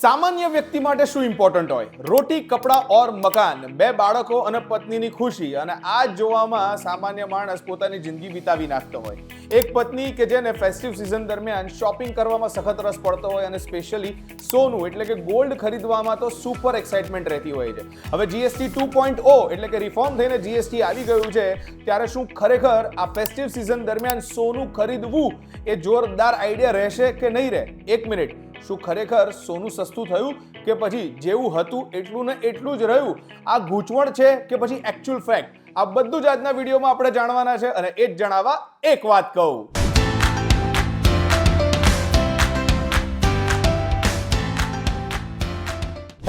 સામાન્ય વ્યક્તિ માટે શું ઇમ્પોર્ટન્ટ હોય? રોટી, કપડાં ઓર મકાન, બે બાળકો અને પત્નીની ખુશી, અને આ જ જોવામાં સામાન્ય માણસ પોતાની જિંદગી વિતાવી નાખતો હોય. એક પત્ની કે જેને ફેસ્ટિવ સિઝન દરમિયાન શોપિંગ કરવામાં સખત રસ પડતો હોય અને સ્પેશિયલી સોનું એટલે કે ગોલ્ડ ખરીદવામાં તો સુપર એક્સાઇટમેન્ટ રહેતી હોય છે. હવે જીએસટી 2.0 એટલે કે રિફોર્મ થઈને જીએસટી આવી ગયું છે, ત્યારે શું ખરેખર આ ફેસ્ટિવ સિઝન દરમિયાન સોનું ખરીદવું એ જોરદાર આઈડિયા રહેશે કે નહીં રહે? એક મિનિટ, શું ખરેખર સોનું સસ્તું થયું કે પછી જેવું હતું એટલું ને એટલું જ રહ્યું? આ ગૂંચવણ છે કે પછી એક્ચ્યુઅલ ફેક્ટ? આ બધું જ આજના વિડીયોમાં આપણે જાણવાના છે, અને એ જ જણાવવા એક વાત કહું.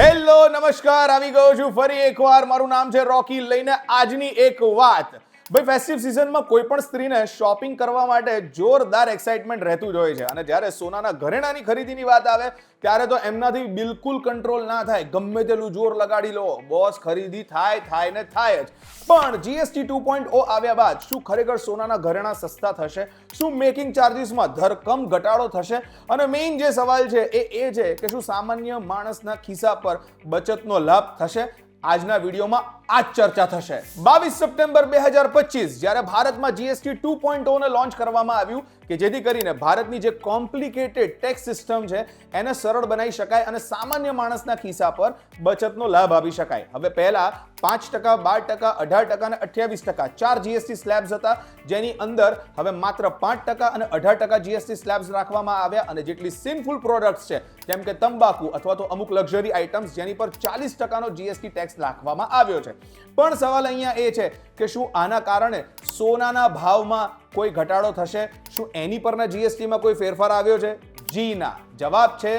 હેલો, નમસ્કાર, આવી ગયો છું ફરી એકવાર. મારું નામ છે રોકી, લઈને આજની એક વાત. ભાઈ, ફેસ્ટિવ સિઝનમાં કોઈ પણ સ્ત્રીને શોપિંગ કરવા માટે જોરદાર એક્સાઇટમેન્ટ રહેતું જ હોય છે, અને જ્યારે સોનાના ઘરેણાની ખરીદીની વાત આવે ત્યારે તો એમનાથી બિલકુલ કંટ્રોલ ના થાય. ગમે તેટલું જોર લગાડી લો, બોસ, ખરીદી થાય ને થાય જ. પણ જીએસટી 2.0 આવ્યા બાદ શું ખરેખર સોનાના ઘરેણા સસ્તા થશે? શું મેકિંગ ચાર્જીસમાં ધરખમ ઘટાડો થશે? અને મેઇન જે સવાલ છે એ છે કે શું સામાન્ય માણસના ખિસ્સા પર બચતનો લાભ થશે? આજના વિડીયોમાં આ ચર્ચા થશે. 22 સપ્ટેમ્બર 2025 જ્યારે ભારતમાં જીએસટી 2.0 ને લોન્ચ કરવામાં આવ્યું કે જેથી કરીને ભારતની જે કોમ્પ્લિકેટેડ ટેક્સ સિસ્ટમ છે એને સરળ બનાવી શકાય અને સામાન્ય માણસના ખિસ્સા પર બચતનો લાભ આપી શકાય. હવે પહેલા 5%, 12%, 18% અને 28% ચાર જીએસટી સ્લેબ્સ હતા, જેની અંદર હવે માત્ર 5% અને 18% જીએસટી સ્લેબ્સ રાખવામાં આવ્યા, અને જેટલી સિનફુલ પ્રોડક્ટ્સ છે જેમ કે તંબાકુ અથવા તો અમુક લક્ઝરી આઇટમ્સ જેની પર 40% જીએસટી ટેક્સ રાખવામાં આવ્યો છે. પણ સવાલ અહીંયા એ છે કે શું આના કારણે સોનાના ભાવમાં કોઈ ઘટાડો થશે? શું એની પરના જીએસટીમાં કોઈ ફેરફાર આવ્યો છે? જી ના. જવાબ છે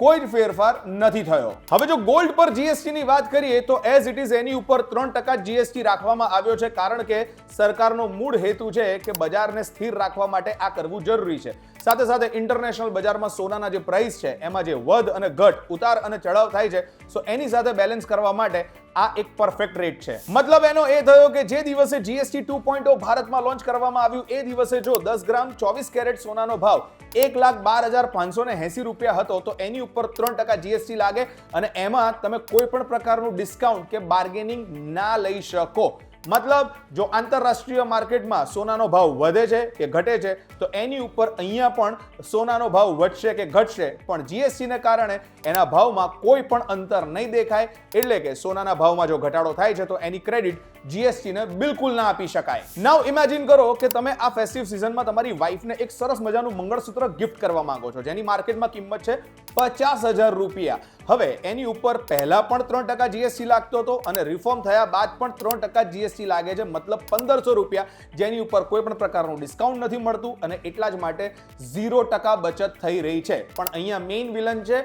કોઈ જ ફેરફાર નથી થયો. હવે જો ગોલ્ડ પર જીએસટી ની વાત કરીએ તો એઝ ઇટ ઇઝ એની ઉપર 3% જીએસટી રાખવામાં આવ્યો છે, કારણ કે સરકારનો મૂળ હેતુ છે કે બજારને સ્થિર રાખવા માટે આ કરવું જરૂરી છે. સાથે સાથે ઇન્ટરનેશનલ બજારમાં સોનાના જે પ્રાઇસ છે એમાં જે વધ અને ઘટ, ઉતાર અને ચઢાવ થાય છે, સો એની સાથે બેલેન્સ કરવા માટે આ એક પરફેક્ટ રેટ છે. મતલબ એનો એ થયો કે જે દિવસે જીએસટી 2.0 ભારતમાં લોન્ચ કરવામાં આવ્યું એ દિવસે જો 10 ગ્રામ 24 કેરેટ સોનાનો ભાવ 1,12,580 રૂપિયા હતો તો એની ઉપર 3% જીએસટી લાગે, અને એમાં તમે કોઈ પણ પ્રકારનું ડિસ્કાઉન્ટ કે બાર્ગેનિંગ ના લઈ શકો. મતલબ જો આંતરરાષ્ટ્રીય માર્કેટમાં સોનાનો ભાવ વધે છે કે ઘટે છે તો એની ઉપર અહીંયા પણ સોનાનો ભાવ વધશે કે ઘટશે, પણ જીએસટીને કારણે એના ભાવમાં કોઈ પણ અંતર નહીં દેખાય. એટલે કે સોનાના ભાવમાં જો ઘટાડો થાય છે તો એની ક્રેડિટ જીએસટીને બિલકુલ ના આપી શકાય. નાઉ ઇમેજિન કરો કે તમે આ ફેસ્ટિવ સિઝનમાં તમારી વાઈફને એક સરસ મજાનું મંગળસૂત્ર ગિફ્ટ કરવા માંગો છો, જેની માર્કેટમાં કિંમત છે 50,000 રૂપિયા. હવે એની ઉપર પહેલા પણ 3% જીએસટી લાગતો હતો અને રિફોર્મ થયા બાદ પણ 3% જીએસટી લાગે છે, મતલબ 1,500 રૂપિયા, જેની ઉપર કોઈ પણ પ્રકારનું ડિસ્કાઉન્ટ નથી મળતું, અને એટલા જ માટે 0% બચત થઈ રહી છે. પણ અહીંયા મેઇન વિલન છે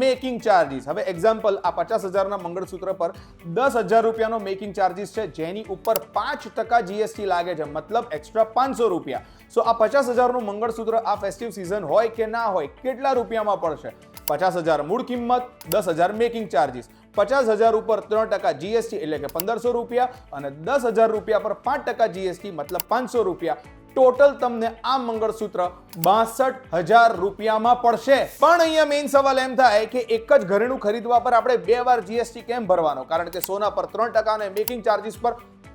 મેકિંગ ચાર્જીસ. હવે એક્ઝામ્પલ, આ 50,000ના મંગળસૂત્ર પર 10,000 રૂપિયાનો મેકિંગ ચાર્જીસ છે, જેની ઉપર 5% જીએસટી લાગે છે, મતલબ એક્સ્ટ્રા 500 રૂપિયા. સો આ 50,000નું મંગળસૂત્ર આ ફેસ્ટિવ સિઝન હોય કે ના હોય, કેટલા રૂપિયામાં પડશે? 50,000 મૂળ કિંમત, 10,000 મેકિંગ ચાર્જીસ, 50,000 ઉપર 3% જીએસટી એટલે કે 1,500 રૂપિયા, અને 10,000 રૂપિયા પર 5% જીએસટી મતલબ 500 રૂપિયા. ટોટલ તમને આ મંગળસૂત્ર 62,000 રૂપિયામાં પડશે. પણ અહીંયા મેઇન સવાલ એમ થાય કે એક જ ઘરેણું ખરીદવા પર આપણે 2 વાર જીએસટી કેમ ભરવાનો? કારણ કે સોના પર 3% અને મેકિંગ ચાર્જીસ પર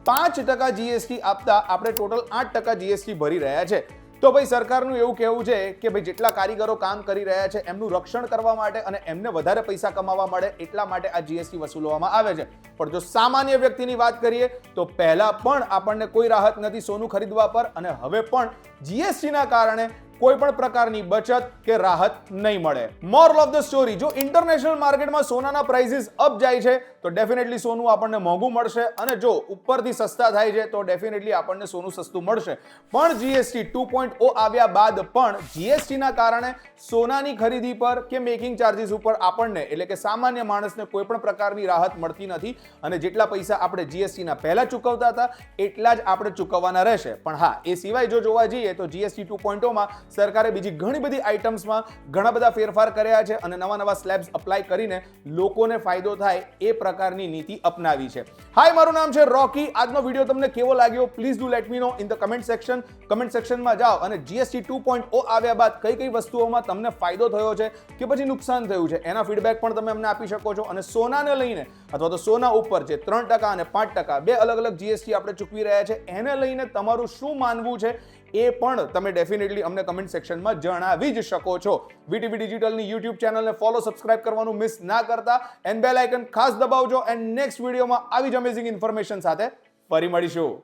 5% જીએસટી આપતા આપણે ટોટલ 8% જીએસટી ભરી રહ્યા છે. તો ભાઈ, સરકારનું એવું કહેવું છે કે ભાઈ જેટલા કારીગરો કામ કરી રહ્યા છે એમનું રક્ષણ કરવા માટે અને એમને વધારે પૈસા કમાવા મળે એટલા માટે આ જીએસટી વસૂલવામાં આવે છે. પણ જો સામાન્ય વ્યક્તિની વાત કરીએ તો પહેલા પણ આપણને કોઈ રાહત નથી સોનું ખરીદવા પર, અને હવે પણ જીએસટીના કારણે કોઈ પણ પ્રકારની બચત કે રાહત નહીં મળે. મોરલ ઓફ ધ સ્ટોરી, જો ઇન્ટરનેશનલ માર્કેટમાં સોનાના પ્રાઇસીસ અપ જાય છે તો ડેફિનેટલી સોનું આપણને મોંઘું મળશે, અને જો ઉપરથી સસ્તા થાય છે તો ડેફિનેટલી આપણને સોનું સસ્તું મળશે. પણ જીએસટી 2.0 આવ્યા બાદ પણ જીએસટીના કારણે સોનાની ખરીદી પર કે મેકિંગ ચાર્જીસ ઉપર આપણને એટલે કે સામાન્ય માણસને કોઈ પણ પ્રકારની રાહત મળતી નથી, અને જેટલા પૈસા આપણે જીએસટીના પહેલા ચૂકવતા હતા એટલા જ આપણે ચૂકવવાના રહેશે. પણ હા, એ સિવાય જો જોવા જઈએ તો જીએસટી 2.0 માં સરકારે બીજી ઘણી બધી આઇટમ્સમાં ઘણા બધા ફેરફાર કર્યા છે અને નવા સ્લેબ્સ અપ્લાય કરીને લોકોને ફાયદો થાય એ પ્રકારની નીતિ અપનાવી છે. હાય, મારું નામ છે રોકી. આજનો વિડીયો તમને કેવો લાગ્યો please do let me no in the comment સેક્શનમાં જાઓ અને જીએસટી 2.0 આવ્યા બાદ કઈ વસ્તુઓમાં તમને ફાયદો થયો છે કે પછી નુકસાન થયું છે એના ફીડબેક પણ તમે અમને આપી શકો છો. અને સોનાને લઈને અથવા તો સોના ઉપર જે 3% અને 5% બે અલગ જીએસટી આપણે ચૂકવી રહ્યા છે એને લઈને તમારું શું માનવું છે એ પણ તમે ડેફિનેટલી અમને કમેન્ટ સેક્શનમાં જણાવી જ શકો છો. વીટીવી ડિજિટલની યુટ્યુબ ચેનલને ફોલો સબસ્ક્રાઇબ કરવાનું મિસ ના કરતા એન્ડ બેલ આઇકન ખાસ દબાવજો. એન્ડ નેક્સ્ટ વિડીયોમાં આવી જ અમેઝિંગ ઇન્ફોર્મેશન સાથે ફરી મળીશું.